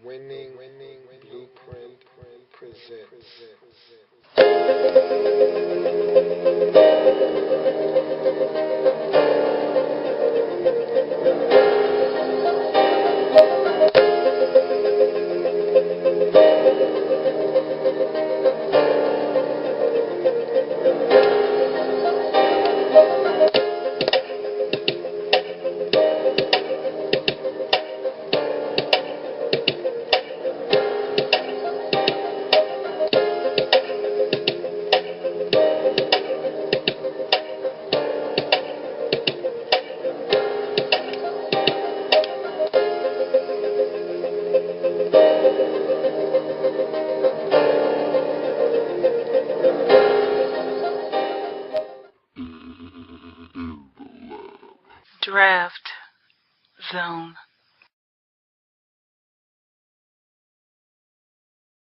Winning Blueprint presents. Draft Zone.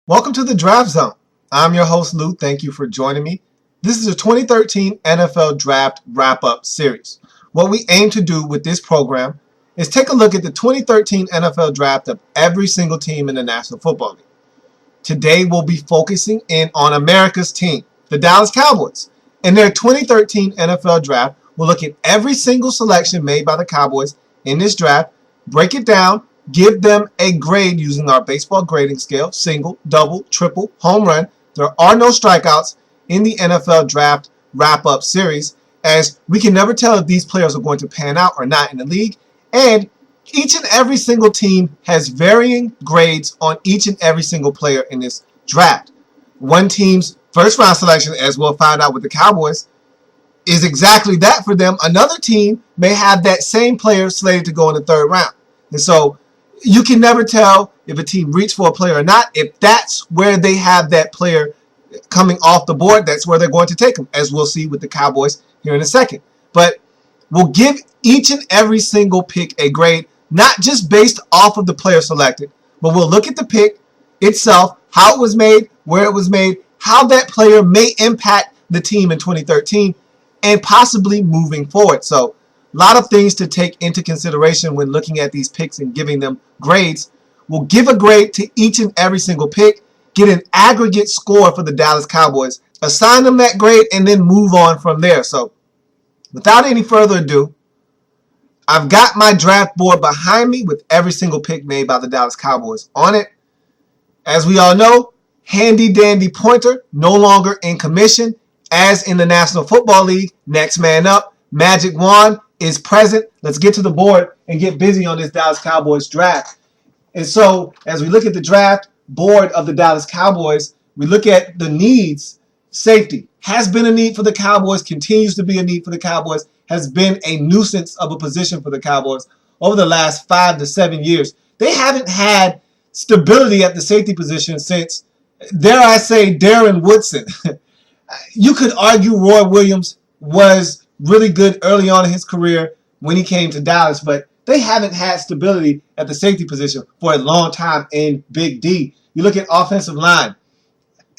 Welcome to the Draft Zone. I'm your host, Lou. Thank you for joining me. This is a 2013 NFL Draft Wrap-Up Series. What we aim to do with this program is take a look at the 2013 NFL Draft of every single team in the National Football League. Today, we'll be focusing in on America's team, the Dallas Cowboys. In their 2013 NFL Draft, we'll look at every single selection made by the Cowboys in this draft, break it down, give them a grade using our baseball grading scale, single, double, triple, home run. There are no strikeouts in the NFL Draft Wrap-Up Series, as we can never tell if these players are going to pan out or not in the league, and each and every single team has varying grades on each and every single player in this draft. One team's first round selection, as we'll find out with the Cowboys, is exactly that for them. Another team may have that same player slated to go in the third round. And so you can never tell if a team reached for a player or not. If that's where they have that player coming off the board, that's where they're going to take them, as we'll see with the Cowboys here in a second. But we'll give each and every single pick a grade, not just based off of the player selected, but we'll look at the pick itself, how it was made, where it was made, how that player may impact the team in 2013, and possibly moving forward. So a lot of things to take into consideration when looking at these picks and giving them grades. We'll give a grade to each and every single pick, get an aggregate score for the Dallas Cowboys, assign them that grade, and then move on from there. So without any further ado, I've got my draft board behind me with every single pick made by the Dallas Cowboys on it. As we all know, handy dandy pointer no longer in commission, as in the National Football League. Next man up, magic wand is present. Let's get to the board and get busy on this Dallas Cowboys draft. And so as we look at the draft board of the Dallas Cowboys, we look at the needs. Safety has been a need for the Cowboys, continues to be a need for the Cowboys, has been a nuisance of a position for the Cowboys over the last 5 to 7 years. They haven't had stability at the safety position since, dare I say, Darren Woodson. You could argue Roy Williams was really good early on in his career when he came to Dallas, but they haven't had stability at the safety position for a long time in Big D. You look at offensive line.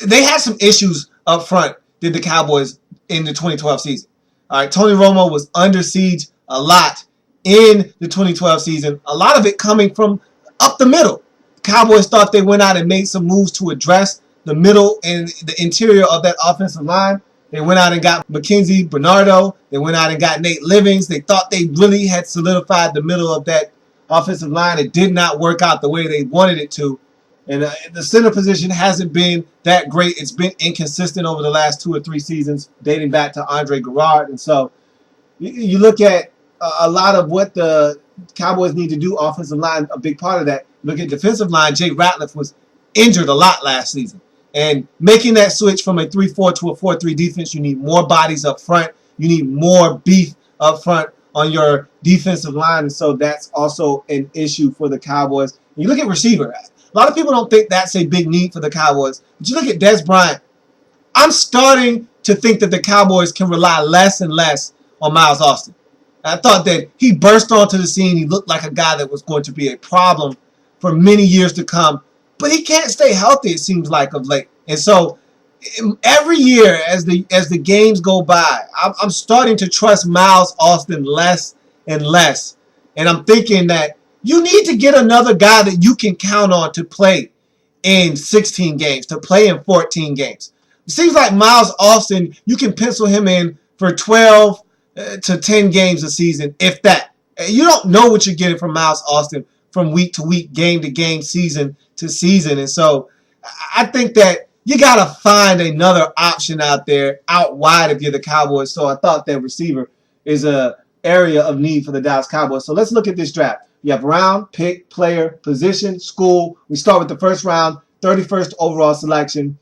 They had some issues up front, did the Cowboys, in the 2012 season. All right, Tony Romo was under siege a lot in the 2012 season, a lot of it coming from up the middle. Cowboys thought they went out and made some moves to address the middle and the interior of that offensive line. They went out and got Mackenzie Bernardo. They went out and got Nate Livings. They thought they really had solidified the middle of that offensive line. It did not work out the way they wanted it to. And the center position hasn't been that great. It's been inconsistent over the last 2 or 3 seasons, dating back to Andre Garrard. And so you look at a lot of what the Cowboys need to do offensive line, a big part of that. Look at defensive line. Jay Ratliff was injured a lot last season. And making that switch from a 3-4 to a 4-3 defense, you need more bodies up front. You need more beef up front on your defensive line. And so that's also an issue for the Cowboys. You look at receiver. A lot of people don't think that's a big need for the Cowboys. But you look at Dez Bryant. I'm starting to think that the Cowboys can rely less and less on Miles Austin. I thought that he burst onto the scene. He looked like a guy that was going to be a problem for many years to come. But he can't stay healthy, it seems like, of late. And so every year as the games go by, I'm starting to trust Miles Austin less and less. And I'm thinking that, you need to get another guy that you can count on to play in 16 games, to play in 14 games. It seems like Miles Austin, you can pencil him in for 12 to 10 games a season, if that. You don't know what you're getting from Miles Austin from week to week, game to game, season to season. And so I think that you got to find another option out there, out wide if you're the Cowboys. So I thought that receiver is a area of need for the Dallas Cowboys. So let's look at this draft. You have round, pick, player, position, school. We start with the first round, 31st overall selection.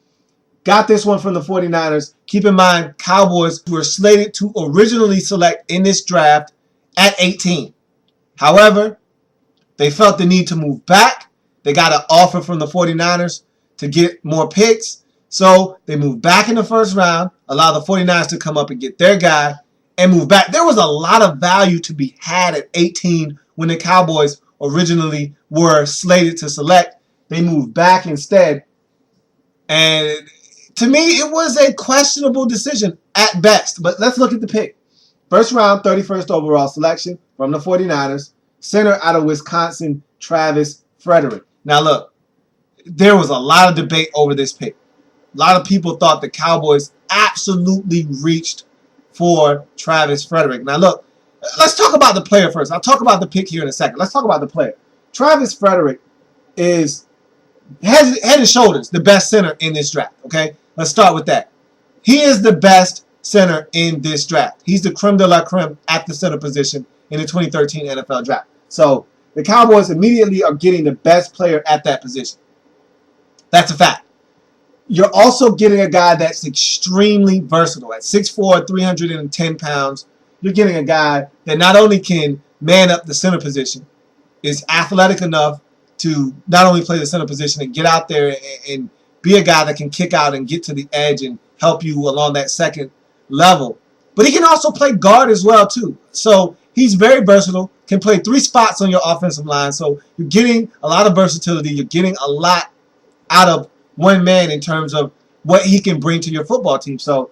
Got this one from the 49ers. Keep in mind, Cowboys were slated to originally select in this draft at 18. However, they felt the need to move back. They got an offer from the 49ers to get more picks. So they moved back in the first round, allow the 49ers to come up and get their guy, and move back. There was a lot of value to be had at 18 when the Cowboys originally were slated to select. They moved back instead. And to me, it was a questionable decision at best. But let's look at the pick. First round, 31st overall selection from the 49ers. Center out of Wisconsin, Travis Frederick. Now look, there was a lot of debate over this pick. A lot of people thought the Cowboys absolutely reached for Travis Frederick. Now look, let's talk about the player first. I'll talk about the pick here in a second. Let's talk about the player. Travis Frederick is head and shoulders the best center in this draft. Okay, let's start with that. He is the best center in this draft. He's the creme de la creme at the center position in the 2013 NFL draft. So the Cowboys immediately are getting the best player at that position. That's a fact. You're also getting a guy that's extremely versatile. At 6'4", 310 pounds, you're getting a guy that not only can man up the center position, is athletic enough to not only play the center position and get out there and be a guy that can kick out and get to the edge and help you along that second level, but he can also play guard as well too. So he's very versatile, can play 3 spots on your offensive line. So you're getting a lot of versatility. You're getting a lot out of one man in terms of what he can bring to your football team. So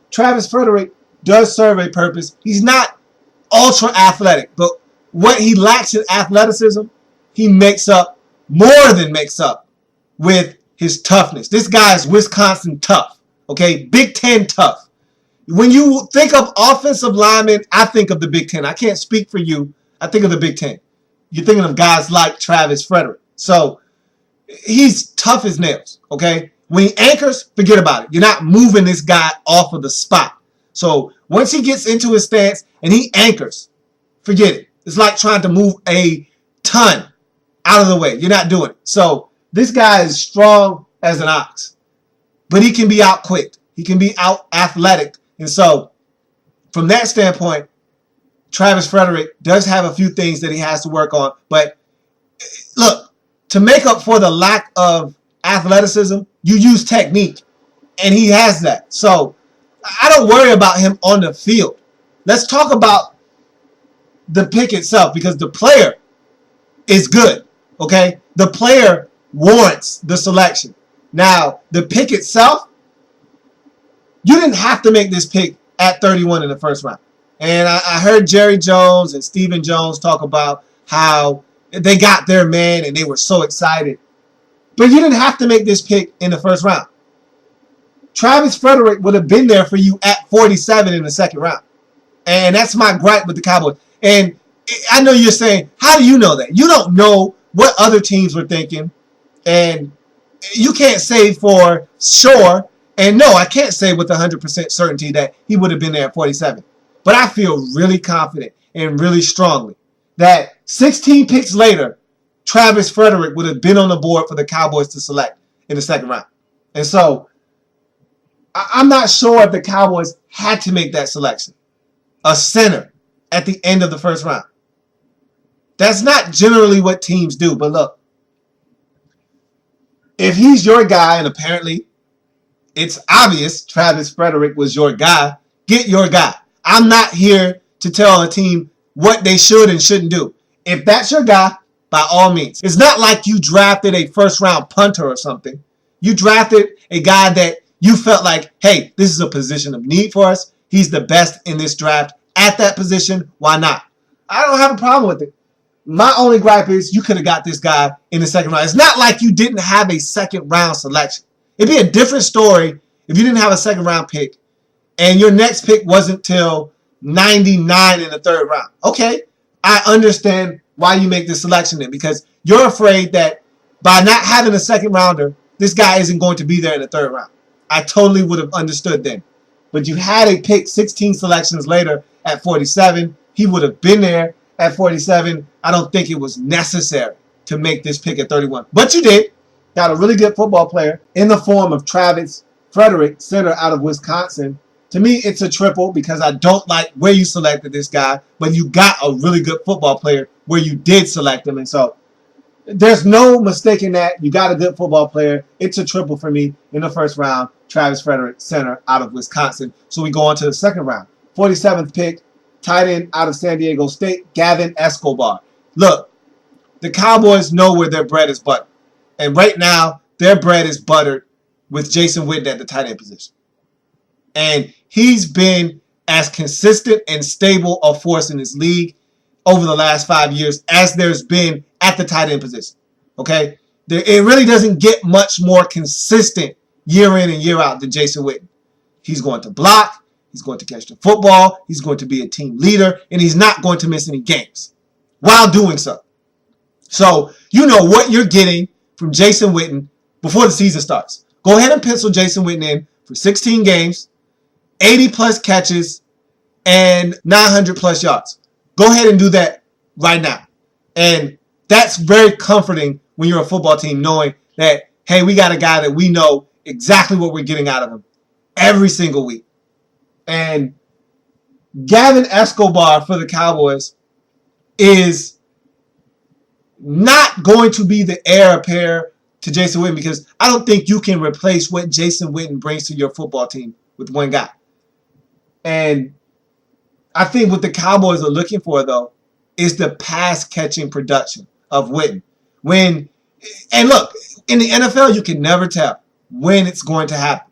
Travis Frederick does serve a purpose. He's not ultra athletic, but what he lacks in athleticism, he more than makes up with his toughness. This guy is Wisconsin tough, okay? Big Ten tough. When you think of offensive linemen, I think of the Big Ten. I can't speak for you. I think of the Big Ten. You're thinking of guys like Travis Frederick. So he's tough as nails, okay? When he anchors, forget about it. You're not moving this guy off of the spot. So once he gets into his stance and he anchors, forget it. It's like trying to move a ton out of the way. You're not doing it. So this guy is strong as an ox, but he can be out quick. He can be out athletic. And so from that standpoint, Travis Frederick does have a few things that he has to work on. But look, to make up for the lack of athleticism, you use technique, and he has that. So I don't worry about him on the field. Let's talk about the pick itself, because the player is good, okay? The player warrants the selection. Now, the pick itself, you didn't have to make this pick at 31 in the first round. And I heard Jerry Jones and Stephen Jones talk about how they got their man and they were so excited. But you didn't have to make this pick in the first round. Travis Frederick would have been there for you at 47 in the second round. And that's my gripe with the Cowboys. And I know you're saying, how do you know that? You don't know what other teams were thinking. And you can't say for sure. And no, I can't say with 100% certainty that he would have been there at 47. But I feel really confident and really strongly that 16 picks later, Travis Frederick would have been on the board for the Cowboys to select in the second round. And so I'm not sure if the Cowboys had to make that selection. A center at the end of the first round. That's not generally what teams do. But look, if he's your guy, and apparently it's obvious Travis Frederick was your guy, get your guy. I'm not here to tell a team what they should and shouldn't do. If that's your guy, by all means. It's not like you drafted a first-round punter or something. You drafted a guy that you felt like, hey, this is a position of need for us. He's the best in this draft at that position. Why not? I don't have a problem with it. My only gripe is you could have got this guy in the second round. It's not like you didn't have a second round selection. It'd be a different story if you didn't have a second round pick and your next pick wasn't till 99 in the third round. Okay, I understand why you make this selection then, because you're afraid that by not having a second rounder, this guy isn't going to be there in the third round. I totally would have understood then. But you had a pick 16 selections later at 47. He would have been there at 47. I don't think it was necessary to make this pick at 31. But you did. Got a really good football player in the form of Travis Frederick, center out of Wisconsin. To me, it's a triple because I don't like where you selected this guy, but you got a really good football player where you did select him. And so there's no mistaking that. You got a good football player. It's a triple for me in the first round. Travis Frederick, center out of Wisconsin. So we go on to the second round. 47th pick, tight end out of San Diego State, Gavin Escobar. Look, the Cowboys know where their bread is buttered. And right now, their bread is buttered with Jason Witten at the tight end position. And he's been as consistent and stable a force in this league over the last 5 years as there's been at the tight end position. Okay? It really doesn't get much more consistent year in and year out than Jason Witten. He's going to block. He's going to catch the football. He's going to be a team leader. And he's not going to miss any games while doing so. So you know what you're getting from Jason Witten before the season starts. Go ahead and pencil Jason Witten in for 16 games, 80-plus catches, and 900-plus yards. Go ahead and do that right now. And that's very comforting when you're a football team knowing that, hey, we got a guy that we know exactly what we're getting out of him every single week. And Gavin Escobar for the Cowboys is not going to be the heir apparent to Jason Witten because I don't think you can replace what Jason Witten brings to your football team with one guy. And I think what the Cowboys are looking for, though, is the pass-catching production of Witten. And look, in the NFL, you can never tell when it's going to happen.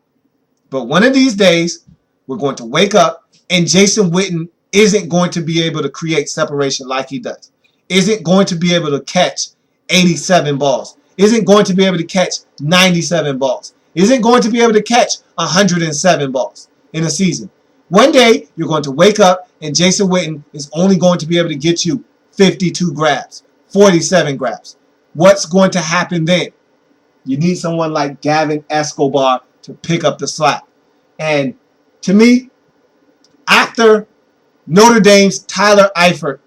But one of these days, we're going to wake up, and Jason Witten isn't going to be able to create separation like he does. Isn't going to be able to catch 87 balls. Isn't going to be able to catch 97 balls. Isn't going to be able to catch 107 balls in a season. One day, you're going to wake up, and Jason Witten is only going to be able to get you 52 grabs, 47 grabs. What's going to happen then? You need someone like Gavin Escobar to pick up the slack. And to me, after Notre Dame's Tyler Eifert,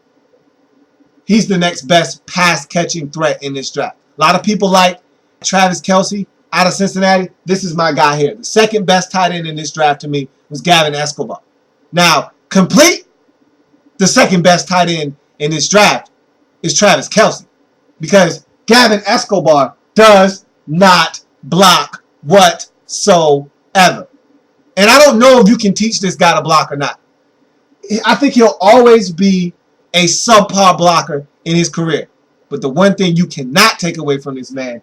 he's the next best pass-catching threat in this draft. A lot of people like Travis Kelce out of Cincinnati. This is my guy here. The second best tight end in this draft to me was Gavin Escobar. Now, complete the second best tight end in this draft is Travis Kelce because Gavin Escobar does not block whatsoever. And I don't know if you can teach this guy to block or not. I think he'll always be a subpar blocker in his career. But the one thing you cannot take away from this man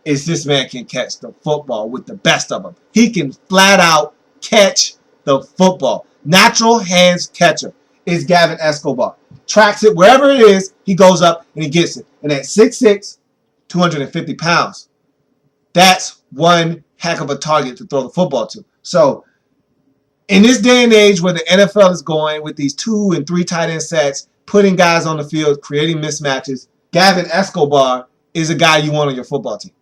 is this man can catch the football with the best of them. He can flat out catch the football. Natural hands catcher is Gavin Escobar. Tracks it wherever it is, he goes up and he gets it. And at 6'6", 250 pounds, that's one heck of a target to throw the football to. So in this day and age where the NFL is going with these 2 and 3 tight end sets, putting guys on the field, creating mismatches, Gavin Escobar is a guy you want on your football team.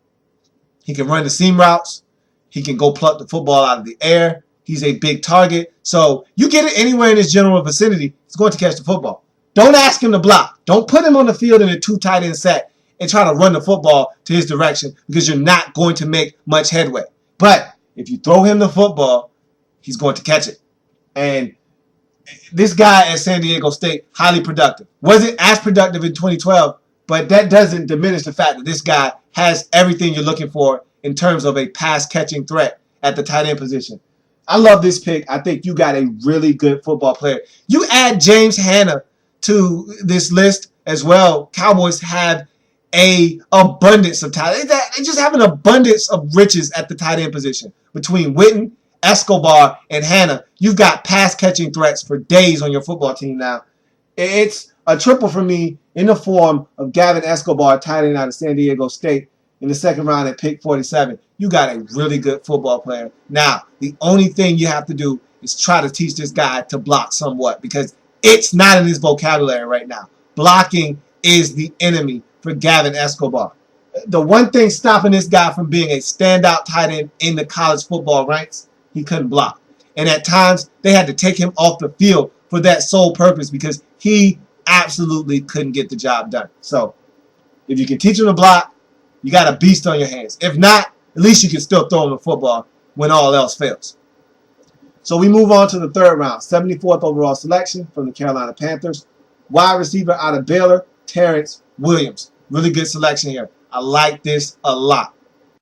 He can run the seam routes. He can go pluck the football out of the air. He's a big target. So you get it anywhere in his general vicinity, he's going to catch the football. Don't ask him to block. Don't put him on the field in a 2 tight end set and try to run the football to his direction because you're not going to make much headway. But if you throw him the football, he's going to catch it. And this guy at San Diego State, highly productive. Wasn't as productive in 2012, but that doesn't diminish the fact that this guy has everything you're looking for in terms of a pass-catching threat at the tight end position. I love this pick. I think you got a really good football player. You add James Hanna to this list as well. Cowboys have an abundance of talent. They just have an abundance of riches at the tight end position. Between Witten, Escobar, and Hanna, you've got pass-catching threats for days on your football team now. It's a triple for me in the form of Gavin Escobar, tight end out of San Diego State in the second round at pick 47. You got a really good football player. Now, the only thing you have to do is try to teach this guy to block somewhat because it's not in his vocabulary right now. Blocking is the enemy for Gavin Escobar. The one thing stopping this guy from being a standout tight end in the college football ranks, he couldn't block. And at times, they had to take him off the field for that sole purpose because he absolutely couldn't get the job done. So, if you can teach him to block, you got a beast on your hands. If not, at least you can still throw him the football when all else fails. So we move on to the third round. 74th overall selection from the Carolina Panthers. Wide receiver out of Baylor, Terrence Williams. Really good selection here. I like this a lot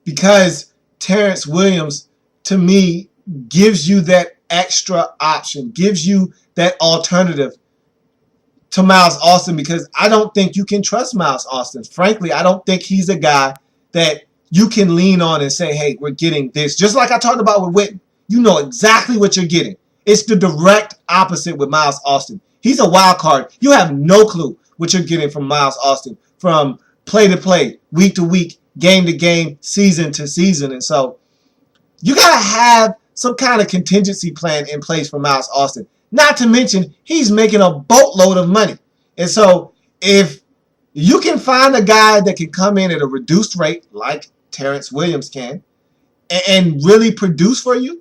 because Terrence Williams, to me, gives you that extra option, gives you that alternative to Miles Austin because I don't think you can trust Miles Austin. Frankly, I don't think he's a guy that you can lean on and say, hey, we're getting this. Just like I talked about with Witten. You know exactly what you're getting. It's the direct opposite with Miles Austin. He's a wild card. You have no clue what you're getting from Miles Austin from play to play, week to week, game to game, season to season. And so you got to have some kind of contingency plan in place for Miles Austin. Not to mention, he's making a boatload of money. And so if you can find a guy that can come in at a reduced rate, like Terrence Williams can, and really produce for you,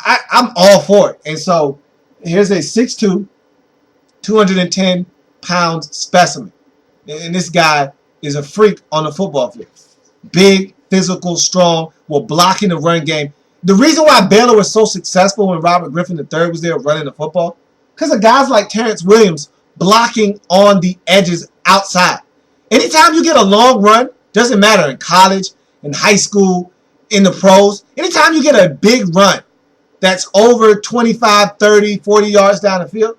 I'm all for it. And so here's a 6'2", 210 pounds specimen. And this guy is a freak on the football field. Big, physical, strong, will block in the run game. The reason why Baylor was so successful when Robert Griffin III was there running the football, because of guys like Terrence Williams blocking on the edges outside. Anytime you get a long run, doesn't matter in college, in high school, in the pros, anytime you get a big run that's over 25, 30, 40 yards down the field,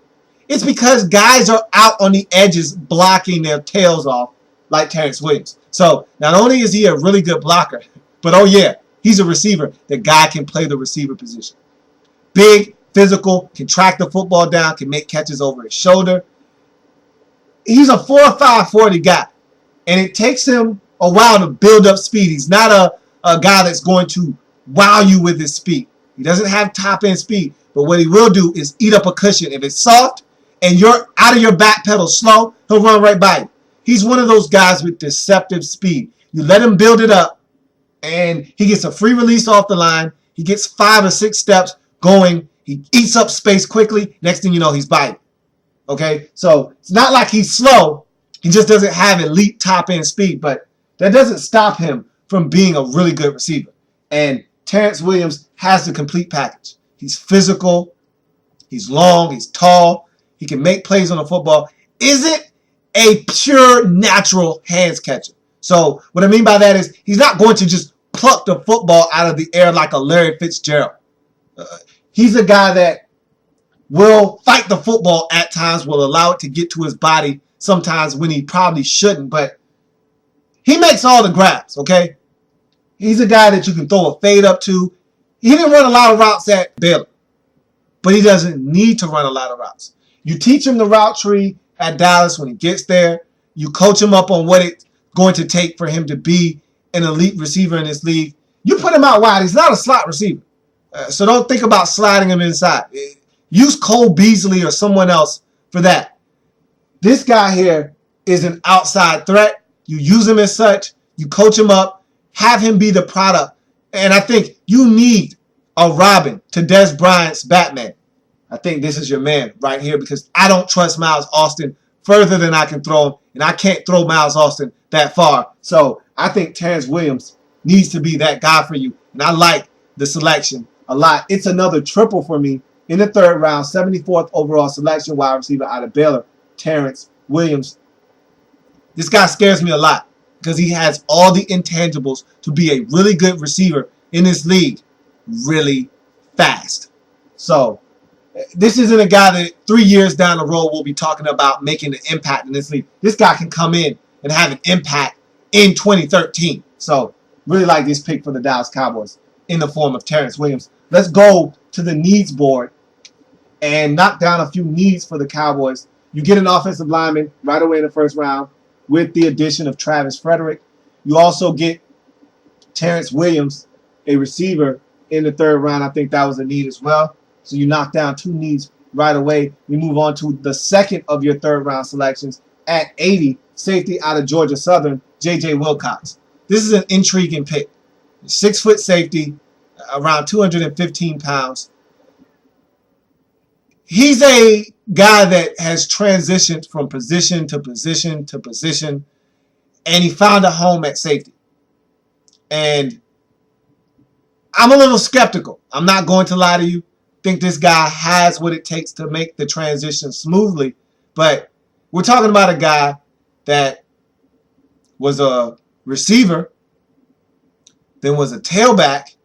it's because guys are out on the edges blocking their tails off like Terrence Williams. So not only is he a really good blocker, but oh yeah, he's a receiver. The guy can play the receiver position. Big, physical, can track the football down, can make catches over his shoulder. He's a 4.5 40 guy. And it takes him a while to build up speed. He's not a guy that's going to wow you with his speed. He doesn't have top-end speed. But what he will do is eat up a cushion. If it's soft and you're out of your back pedal slow, he'll run right by you. He's one of those guys with deceptive speed. You let him build it up, and he gets a free release off the line. He gets 5 or 6 steps going. He eats up space quickly. Next thing you know, he's biting. Okay? So it's not like he's slow. He just doesn't have elite top-end speed. But that doesn't stop him from being a really good receiver. And Terrence Williams has the complete package. He's physical. He's long. He's tall. He can make plays on the football. Isn't a pure natural hands catcher. So what I mean by that is he's not going to just pluck the football out of the air like a Larry Fitzgerald. He's a guy that will fight the football at times, will allow it to get to his body sometimes when he probably shouldn't, but he makes all the grabs, okay? He's a guy that you can throw a fade up to. He didn't run a lot of routes at Baylor, but he doesn't need to run a lot of routes. You teach him the route tree at Dallas when he gets there. You coach him up on what it's going to take for him to be an elite receiver in this league. You put him out wide. He's not a slot receiver. So don't think about sliding him inside. Use Cole Beasley or someone else for that. This guy here is an outside threat. You use him as such. You coach him up. Have him be the product. And I think you need a Robin to Des Bryant's Batman. I think this is your man right here because I don't trust Miles Austin further than I can throw him, and I can't throw Miles Austin that far. So I think Terrence Williams needs to be that guy for you, and I like the selection a lot. It's another triple for me in the third round, 74th overall selection, wide receiver out of Baylor, Terrence Williams. This guy scares me a lot because he has all the intangibles to be a really good receiver in this league really fast. So this isn't a guy that 3 years down the road we'll be talking about making an impact in this league. This guy can come in and have an impact in 2013. So really like this pick for the Dallas Cowboys in the form of Terrence Williams. Let's go to the needs board and knock down a few needs for the Cowboys. You get an offensive lineman right away in the first round with the addition of Travis Frederick. You also get Terrence Williams, a receiver, in the third round. I think that was a need as well. So you knock down 2 needs right away. We move on to the second of your third round selections at 80, safety out of Georgia Southern, J.J. Wilcox. This is an intriguing pick. 6-foot safety, around 215 pounds. He's a guy that has transitioned from position to position to position, and he found a home at safety. And I'm a little skeptical. I'm not going to lie to you. Think this guy has what it takes to make the transition smoothly. But we're talking about a guy that was a receiver, then was a tailback,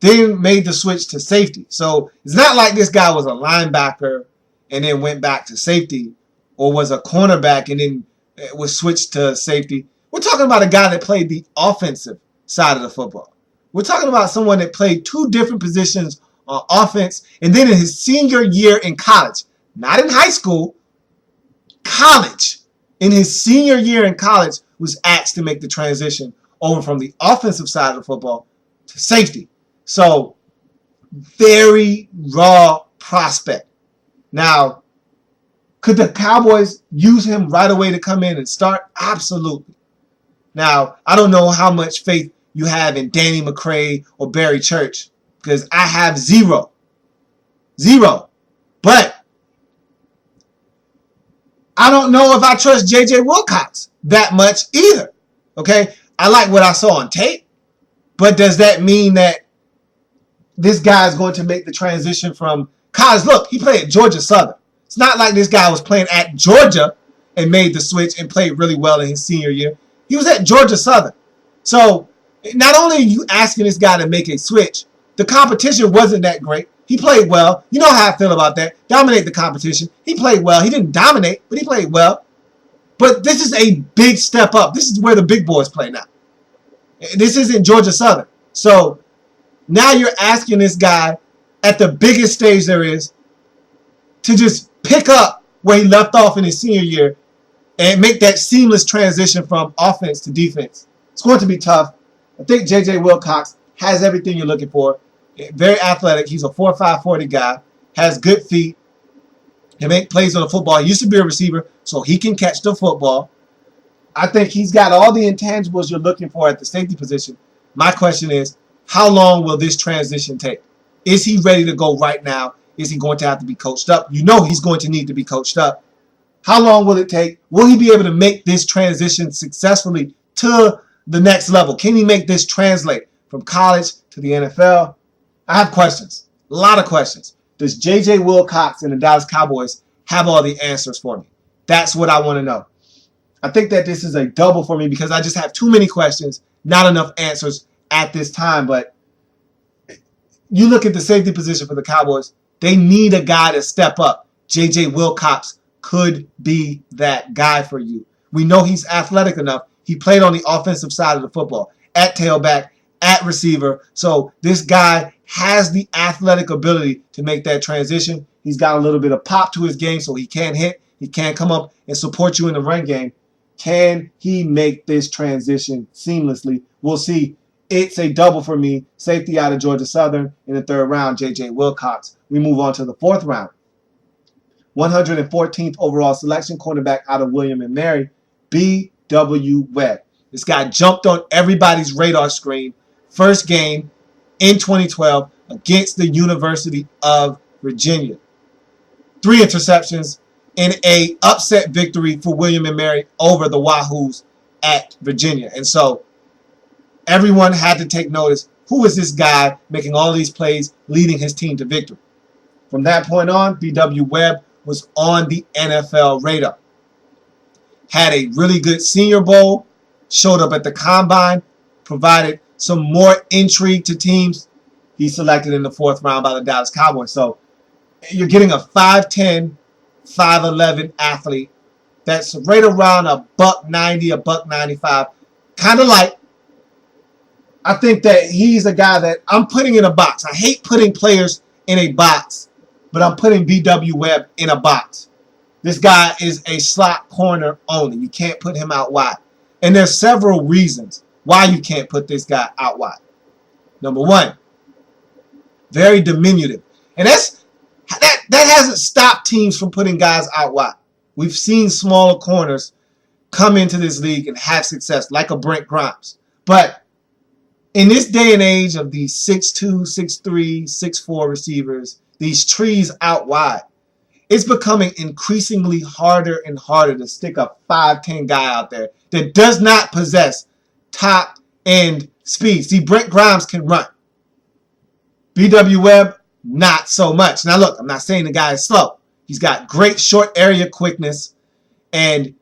then made the switch to safety. So it's not like this guy was a linebacker and then went back to safety, or was a cornerback and then was switched to safety. We're talking about a guy that played the offensive side of the football. We're talking about someone that played 2 different positions on offense, and then in his senior year in college, not in high school, college, in his senior year in college, was asked to make the transition over from the offensive side of the football to safety. So, very raw prospect. Now, could the Cowboys use him right away to come in and start? Absolutely. Now, I don't know how much faith you have in Danny McCray or Barry Church, because I have zero. Zero. But I don't know if I trust J.J. Wilcox that much either. Okay? I like what I saw on tape, but does that mean that this guy is going to make the transition from college? Look, he played at Georgia Southern. It's not like this guy was playing at Georgia and made the switch and played really well in his senior year. He was at Georgia Southern. So not only are you asking this guy to make a switch, the competition wasn't that great. He played well. You know how I feel about that. Dominate the competition. He played well. He didn't dominate, but he played well. But this is a big step up. This is where the big boys play now. This isn't Georgia Southern. So now you're asking this guy at the biggest stage there is to just pick up where he left off in his senior year and make that seamless transition from offense to defense. It's going to be tough. I think J.J. Wilcox has everything you're looking for. Very athletic. He's a 4.5 40 guy. Has good feet. He make plays on the football. He used to be a receiver, so he can catch the football. I think he's got all the intangibles you're looking for at the safety position. My question is, how long will this transition take? Is he ready to go right now? Is he going to have to be coached up? You know he's going to need to be coached up. How long will it take? Will he be able to make this transition successfully to the next level? Can he make this translate from college to the NFL? I have questions. A lot of questions. Does J.J. Wilcox and the Dallas Cowboys have all the answers for me? That's what I want to know. I think that this is a double for me because I just have too many questions, not enough answers at this time. But you look at the safety position for the Cowboys, they need a guy to step up. J.J. Wilcox could be that guy for you. We know he's athletic enough. He played on the offensive side of the football, at tailback, at receiver. So this guy has the athletic ability to make that transition. He's got a little bit of pop to his game, so he can hit. He can come up and support you in the run game. Can he make this transition seamlessly? We'll see. It's a double for me. Safety out of Georgia Southern in the third round, J.J. Wilcox. We move on to the fourth round. 114th overall selection, cornerback out of William & Mary, B.W. Webb. This guy jumped on everybody's radar screen. First game in 2012 against the University of Virginia. 3 interceptions in a upset victory for William & Mary over the Wahoos at Virginia. And so everyone had to take notice. Who is this guy making all these plays, leading his team to victory? From that point on, B.W. Webb was on the NFL radar. Had a really good Senior Bowl, showed up at the Combine, provided some more intrigue to teams. He's selected in the 4th round by the Dallas Cowboys. So you're getting a 5'10", 5'11" athlete that's right around a $190, a $195. Kind of light. I think that he's a guy that I'm putting in a box. I hate putting players in a box, but I'm putting B.W. Webb in a box. This guy is a slot corner only. You can't put him out wide. And there's several reasons why you can't put this guy out wide. Number one, very diminutive. And that hasn't stopped teams from putting guys out wide. We've seen smaller corners come into this league and have success, like a Brent Grimes. But in this day and age of these 6'2", 6'3", 6'4" receivers, these trees out wide, it's becoming increasingly harder and harder to stick a 5'10" guy out there that does not possess top-end speed. See, Brent Grimes can run. B.W. Webb, not so much. Now, look, I'm not saying the guy is slow. He's got great short area quickness, and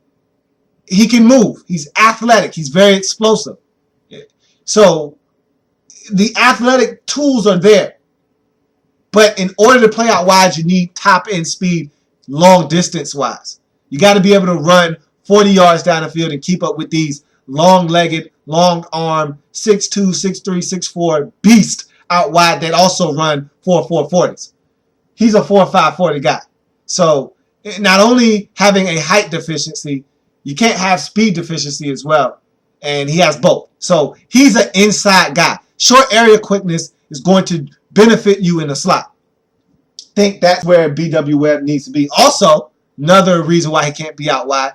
he can move. He's athletic. He's very explosive. So the athletic tools are there. But in order to play out wide, you need top-end speed, long distance-wise. You got to be able to run 40 yards down the field and keep up with these long-legged, long-armed, 6'2", 6'3", 6'4" beasts out wide that also run 4.4 40s. He's a 4.5 40 guy. So not only having a height deficiency, you can't have speed deficiency as well. And he has both. So he's an inside guy. Short area quickness is going to benefit you in the slot. I think that's where B.W. Webb needs to be. Also, another reason why he can't be out wide,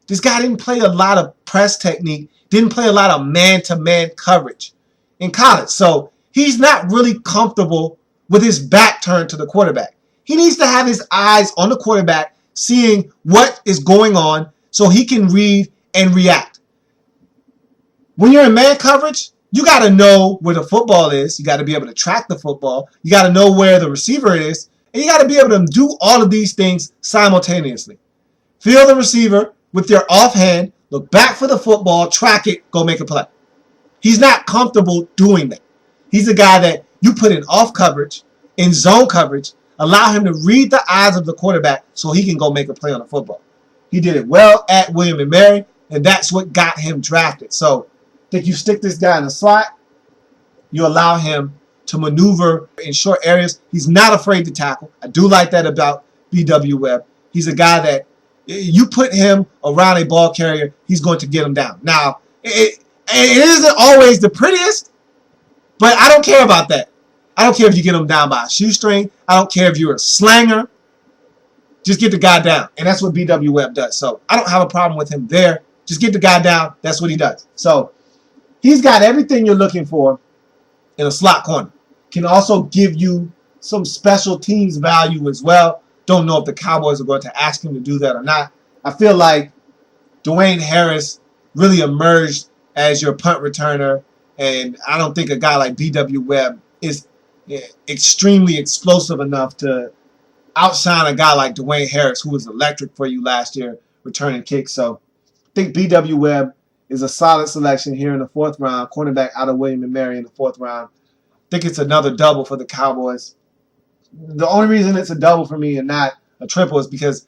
this guy didn't play a lot of press technique, didn't play a lot of man-to-man coverage in college. So he's not really comfortable with his back turned to the quarterback. He needs to have his eyes on the quarterback, seeing what is going on so he can read and react. When you're in man coverage, you got to know where the football is. You got to be able to track the football. You got to know where the receiver is. And you got to be able to do all of these things simultaneously. Feel the receiver with your offhand, look back for the football, track it, go make a play. He's not comfortable doing that. He's a guy that you put in off coverage, in zone coverage, allow him to read the eyes of the quarterback so he can go make a play on the football. He did it well at William & Mary, and that's what got him drafted. So I think you stick this guy in the slot, you allow him to maneuver in short areas. He's not afraid to tackle. I do like that about B.W. Webb. He's a guy that you put him around a ball carrier, he's going to get him down. Now, it isn't always the prettiest, but I don't care about that. I don't care if you get him down by a shoestring. I don't care if you're a slanger. Just get the guy down. And that's what B.W. Webb does. So I don't have a problem with him there. Just get the guy down. That's what he does. So he's got everything you're looking for in a slot corner. Can also give you some special teams value as well. Don't know if the Cowboys are going to ask him to do that or not. I feel like Dwayne Harris really emerged as your punt returner. And I don't think a guy like B.W. Webb is extremely explosive enough to outshine a guy like Dwayne Harris, who was electric for you last year, returning kicks. So I think B.W. Webb is a solid selection here in the fourth round, cornerback out of William & Mary in the fourth round. I think it's another double for the Cowboys. The only reason it's a double for me and not a triple is because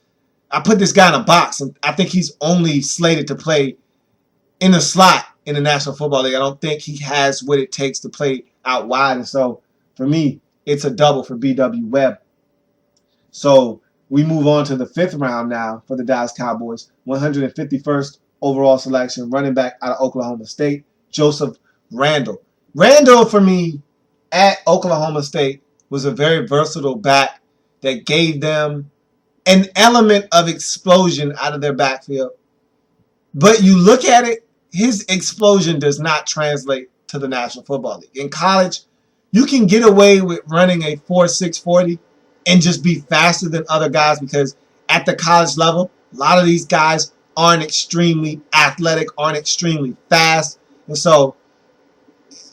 I put this guy in a box, and I think he's only slated to play in the slot in the National Football League. I don't think he has what it takes to play out wide. And so for me, it's a double for B.W. Webb. So we move on to the fifth round now for the Dallas Cowboys. 151st overall selection, running back out of Oklahoma State, Joseph Randle. Randle, for me, at Oklahoma State, was a very versatile back that gave them an element of explosion out of their backfield. But you look at it, his explosion does not translate to the National Football League. In college, you can get away with running a 4.6 40 and just be faster than other guys because at the college level, a lot of these guys aren't extremely athletic, aren't extremely fast. And so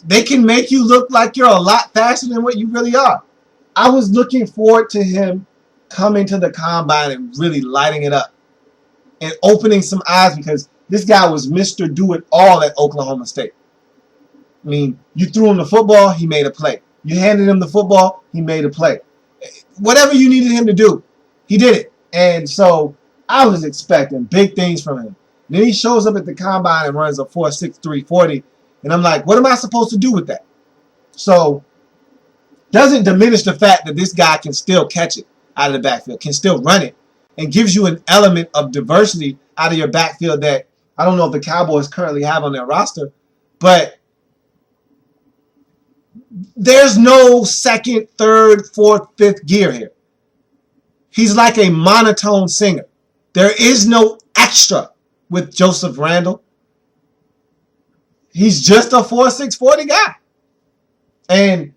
they can make you look like you're a lot faster than what you really are. I was looking forward to him coming to the combine and really lighting it up and opening some eyes because this guy was Mr. Do-It-All at Oklahoma State. I mean, you threw him the football, he made a play. You handed him the football, he made a play. Whatever you needed him to do, he did it. And so I was expecting big things from him. And then he shows up at the combine and runs a 4.63 40. And I'm like, what am I supposed to do with that? So doesn't diminish the fact that this guy can still catch it out of the backfield, can still run it. and gives you an element of diversity out of your backfield that I don't know if the Cowboys currently have on their roster, but there's no second, third, fourth, fifth gear here. He's like a monotone singer. There is no extra with Joseph Randle. He's just a 4.6 40 guy. And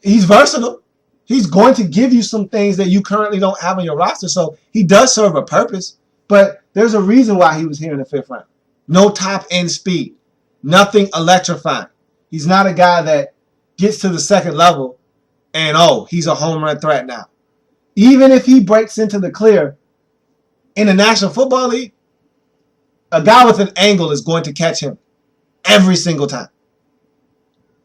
he's versatile. He's going to give you some things that you currently don't have on your roster. So he does serve a purpose. But there's a reason why he was here in the 5th round. No top end speed. Nothing electrifying. He's not a guy that gets to the second level and, oh, he's a home run threat now. Even if he breaks into the clear in the National Football League, a guy with an angle is going to catch him every single time.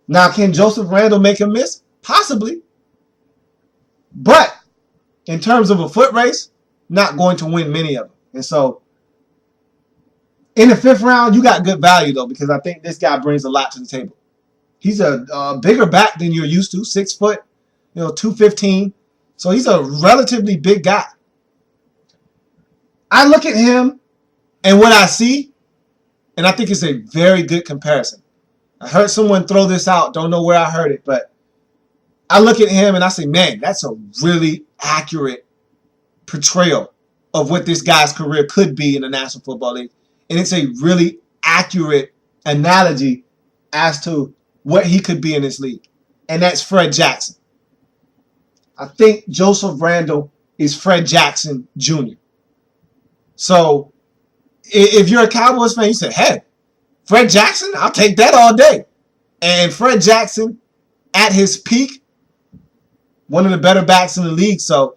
Now, can Joseph Randle make him miss? Possibly. But in terms of a foot race, not going to win many of them. And so in the 5th round, you got good value, though, because I think this guy brings a lot to the table. He's a bigger back than you're used to, 6 foot, 215. So he's a relatively big guy. I look at him and what I see, and I think it's a very good comparison. I heard someone throw this out. Don't know where I heard it, but I look at him and I say, man, that's a really accurate portrayal of what this guy's career could be in the National Football League. And it's a really accurate analogy as to what he could be in this league. And that's Fred Jackson. I think Joseph Randle is Fred Jackson Jr. So if you're a Cowboys fan, you say, hey, Fred Jackson, I'll take that all day. And Fred Jackson, at his peak, one of the better backs in the league. So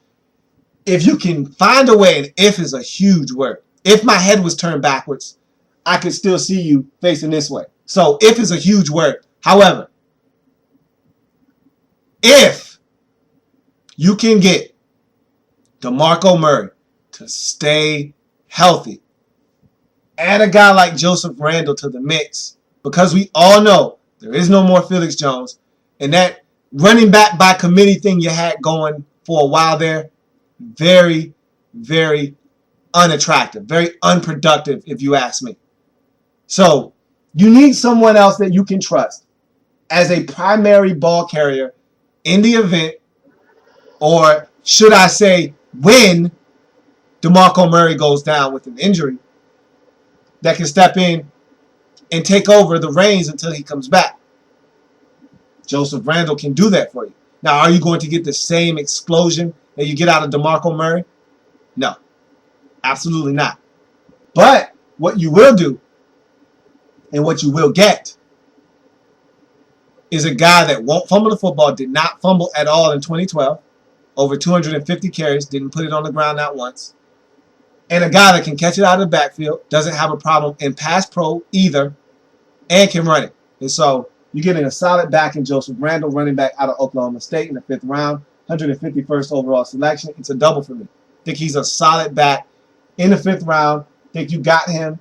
if you can find a way, and if is a huge word. If my head was turned backwards, I could still see you facing this way. So if is a huge word. However, if you can get DeMarco Murray to stay healthy, add a guy like Joseph Randle to the mix, because we all know there is no more Felix Jones, and that running back by committee thing you had going for a while there, very, very unattractive, very unproductive, if you ask me. So you need someone else that you can trust as a primary ball carrier in the event, or should I say when DeMarco Murray goes down with an injury, that can step in and take over the reins until he comes back. Joseph Randle can do that for you. Now, are you going to get the same explosion that you get out of DeMarco Murray? No, absolutely not. But what you will do and what you will get is a guy that won't fumble the football, did not fumble at all in 2012, over 250 carries, didn't put it on the ground not once, and a guy that can catch it out of the backfield, doesn't have a problem in pass pro either, and can run it. And so you're getting a solid back in Joseph Randle, running back out of Oklahoma State in the 5th round, 151st overall selection. It's a double for me. I think he's a solid back in the 5th round. I think you got him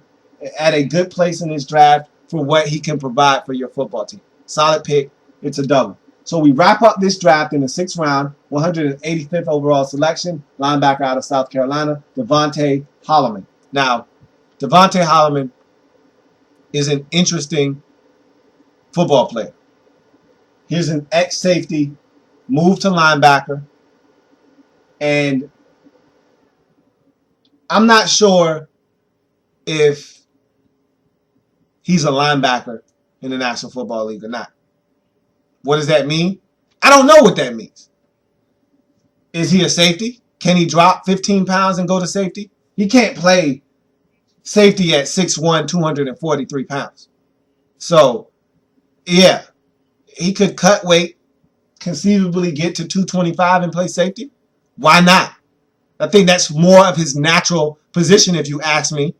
at a good place in this draft for what he can provide for your football team. Solid pick. It's a double. So we wrap up this draft in the 6th round, 185th overall selection, linebacker out of South Carolina, Devontae Holloman. Now, Devontae Holloman is an interesting football player. He's an ex-safety, moved to linebacker, and I'm not sure if he's a linebacker in the National Football League or not. What does that mean? I don't know what that means. Is he a safety? Can he drop 15 pounds and go to safety? He can't play safety at 6'1", 243 pounds. So, yeah, he could cut weight, conceivably get to 225 and play safety. Why not? I think that's more of his natural position, if you ask me.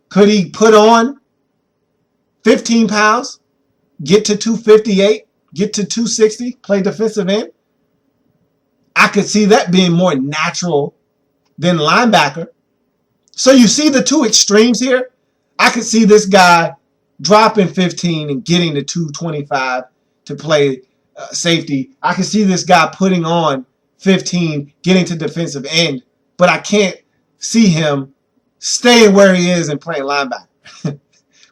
Could he put on 15 pounds, get to 258, get to 260, play defensive end? I could see that being more natural than linebacker. So you see the two extremes here? I could see this guy dropping 15 and getting to 225 to play safety. I could see this guy putting on 15, getting to defensive end, but I can't see him staying where he is and playing linebacker,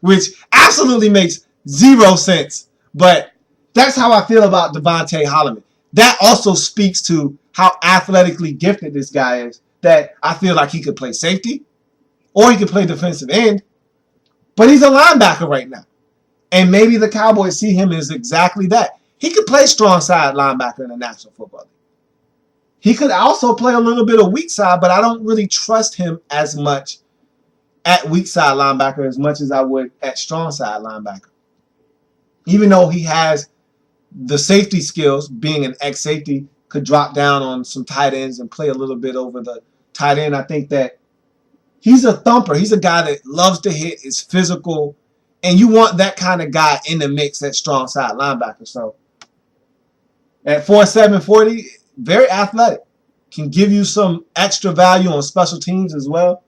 which absolutely makes zero sense. But that's how I feel about Devontae Holloman. That also speaks to how athletically gifted this guy is, that I feel like he could play safety or he could play defensive end, but he's a linebacker right now. And maybe the Cowboys see him as exactly that. He could play strong side linebacker in the National Football League. He could also play a little bit of weak side, but I don't really trust him as much at weak side linebacker as much as I would at strong side linebacker. Even though he has the safety skills, being an ex-safety, could drop down on some tight ends and play a little bit over the tight end. I think that he's a thumper. He's a guy that loves to hit, is physical, and you want that kind of guy in the mix at strong side linebacker. So at 4'7", 40, very athletic. Can give you some extra value on special teams as well.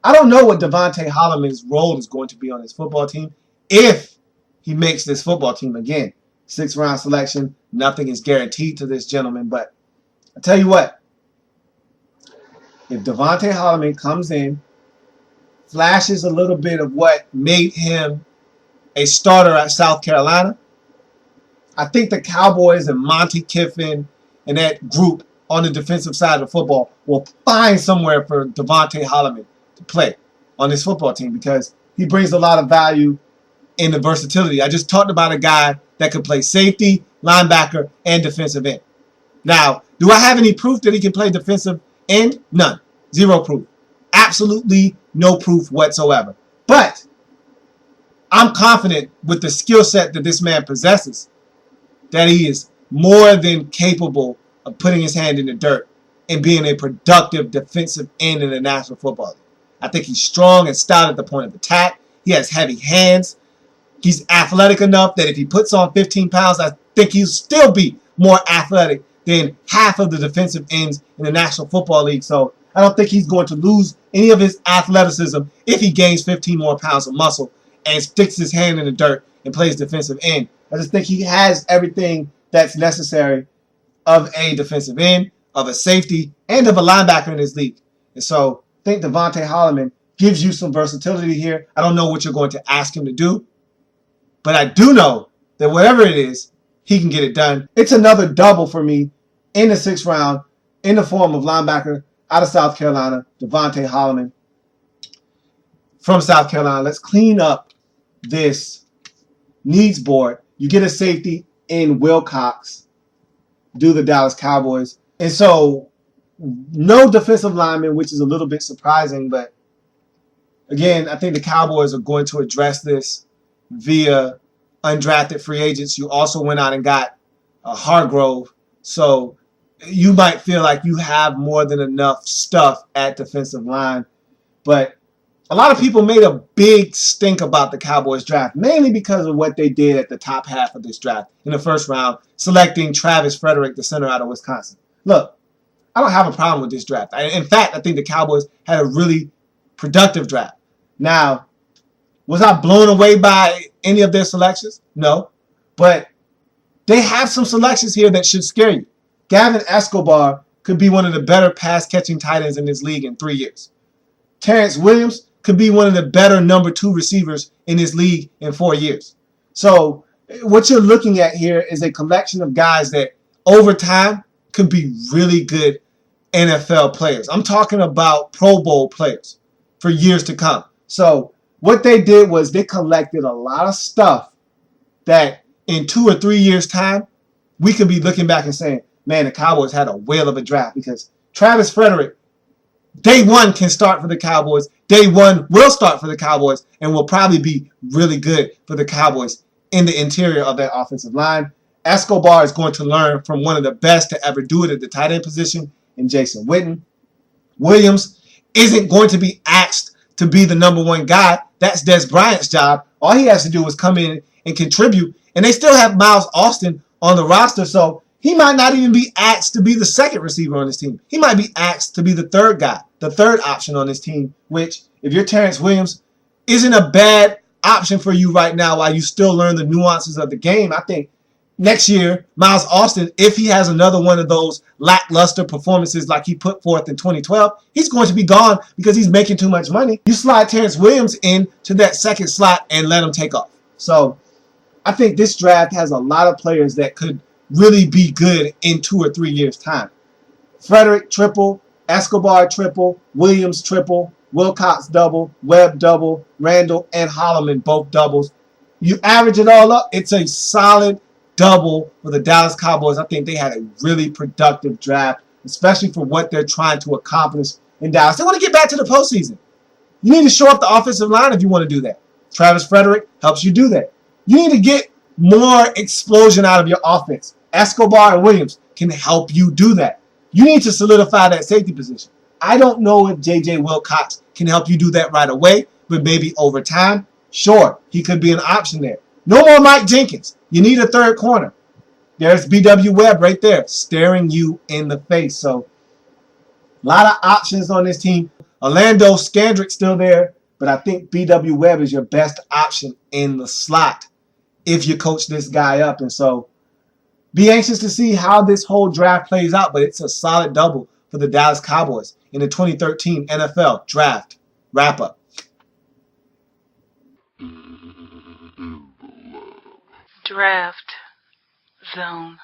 I don't know what Devontae Holloman's role is going to be on his football team if he makes this football team again. 6th round selection. Nothing is guaranteed to this gentleman. But I tell you what, if Devontae Holloman comes in, flashes a little bit of what made him a starter at South Carolina, I think the Cowboys and Monty Kiffin and that group on the defensive side of the football will find somewhere for Devontae Holloman to play on this football team because he brings a lot of value in the versatility. I just talked about a guy that could play safety, linebacker, and defensive end. Now, do I have any proof that he can play defensive end? None. Zero proof. Absolutely no proof whatsoever. But I'm confident with the skill set that this man possesses that he is more than capable of putting his hand in the dirt and being a productive defensive end in the National Football League. I think he's strong and stout at the point of attack. He has heavy hands. He's athletic enough that if he puts on 15 pounds, I think he'll still be more athletic than half of the defensive ends in the National Football League. So I don't think he's going to lose any of his athleticism if he gains 15 more pounds of muscle and sticks his hand in the dirt and plays defensive end. I just think he has everything that's necessary of a defensive end, of a safety, and of a linebacker in this league. And so I think Devontae Holloman gives you some versatility here. I don't know what you're going to ask him to do, but I do know that whatever it is, he can get it done. It's another double for me in the 6th round in the form of linebacker out of South Carolina, Devontae Holloman from South Carolina. Let's clean up this needs board. You get a safety in Wilcox, do the Dallas Cowboys. And so no defensive lineman, which is a little bit surprising, but again, I think the Cowboys are going to address this via undrafted free agents. You also went out and got Hargrove, so you might feel like you have more than enough stuff at defensive line. But a lot of people made a big stink about the Cowboys draft, mainly because of what they did at the top half of this draft in the 1st round, selecting Travis Frederick, the center out of Wisconsin. Look, I don't have a problem with this draft. In fact, I think the Cowboys had a really productive draft. Now, was I blown away by any of their selections? No. But they have some selections here that should scare you. Gavin Escobar could be one of the better pass-catching tight ends in this league in 3 years. Terrence Williams could be one of the better number 2 receivers in this league in 4 years. So what you're looking at here is a collection of guys that over time could be really good NFL players. I'm talking about Pro Bowl players for years to come. So what they did was they collected a lot of stuff that in 2 or 3 years' time, we could be looking back and saying, man, the Cowboys had a whale of a draft because Travis Frederick, day one can start for the Cowboys. Day one will start for the Cowboys and will probably be really good for the Cowboys in the interior of that offensive line. Escobar is going to learn from one of the best to ever do it at the tight end position in Jason Witten. Williams isn't going to be asked to be the number 1 guy. That's Des Bryant's job. All he has to do is come in and contribute. And they still have Miles Austin on the roster, so he might not even be asked to be the 2nd receiver on this team. He might be asked to be the 3rd guy, the 3rd option on this team, which, if you're Terrence Williams, isn't a bad option for you right now while you still learn the nuances of the game. I think Next year, Miles Austin, if he has another one of those lackluster performances like he put forth in 2012, he's going to be gone because he's making too much money. You slide Terrence Williams into that second slot and let him take off. So I think this draft has a lot of players that could really be good in 2 or 3 years' time. Frederick triple, Escobar triple, Williams triple, Wilcox double, Webb double, Randall and Holloman both doubles. You average it all up, it's a solid double for the Dallas Cowboys. I think they had a really productive draft, especially for what they're trying to accomplish in Dallas. They want to get back to the postseason. You need to shore up the offensive line if you want to do that. Travis Frederick helps you do that. You need to get more explosion out of your offense. Escobar and Williams can help you do that. You need to solidify that safety position. I don't know if J.J. Wilcox can help you do that right away, but maybe over time, sure, he could be an option there. No more Mike Jenkins. You need a third corner. There's B.W. Webb right there staring you in the face. So a lot of options on this team. Orlando Scandrick's still there, but I think B.W. Webb is your best option in the slot if you coach this guy up. And so be anxious to see how this whole draft plays out, but it's a solid double for the Dallas Cowboys in the 2013 NFL Draft Wrap-Up. Draft Zone.